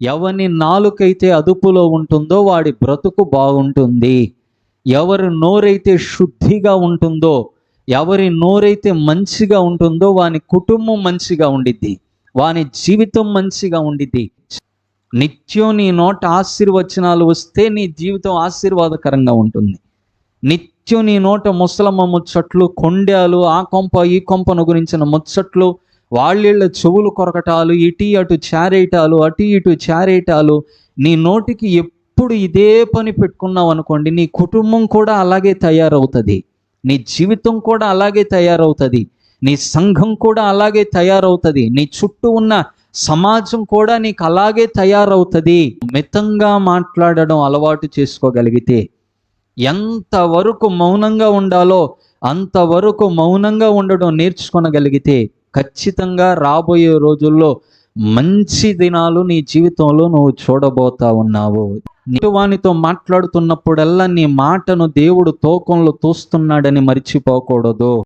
ఎవని నాలుకైతే అదుపులో ఉంటుందో వాడి బ్రతుకు బాగుంటుంది. ఎవరి నోరైతే శుద్ధిగా ఉంటుందో, ఎవరి నోరైతే మంచిగా ఉంటుందో వాని కుటుంబం మంచిగా ఉండిద్ది, వాని జీవితం మంచిగా ఉండిద్ది. నిత్యం నీ నోట ఆశీర్వచనాలు వస్తే నీ జీవితం ఆశీర్వాదకరంగా ఉంటుంది. నిత్యం నీ నోట ముసలమ్మ ముచ్చట్లు, కొండాలు, ఆ కొంప ఈ కొంపను గురించిన ముచ్చట్లు, వాళ్ళిళ్ళ చెవులు కొరకటాలు, ఇటు అటు చారేయటాలు, అటు ఇటు చారేయటాలు, నీ నోటికి ఎప్పుడు ఇదే పని పెట్టుకున్నావు అనుకోండి, నీ కుటుంబం కూడా అలాగే తయారవుతుంది, నీ జీవితం కూడా అలాగే తయారవుతుంది, నీ సంఘం కూడా అలాగే తయారవుతుంది, నీ చుట్టూ ఉన్న సమాజం కూడా నీకు అలాగే తయారవుతుంది. మితంగా మాట్లాడడం అలవాటు చేసుకోగలిగితే, ఎంతవరకు మౌనంగా ఉండాలో అంతవరకు మౌనంగా ఉండడం నేర్చుకొనగలిగితే, ఖచ్చితంగా రాబోయే రోజుల్లో మంచి దినాలు నీ జీవితంలో నువ్వు చూడబోతా ఉన్నావు. వానితో మాట్లాడుతున్నప్పుడల్లా నీ మాటను దేవుడు తూకంలో తూస్తున్నాడని మర్చిపోకూడదు.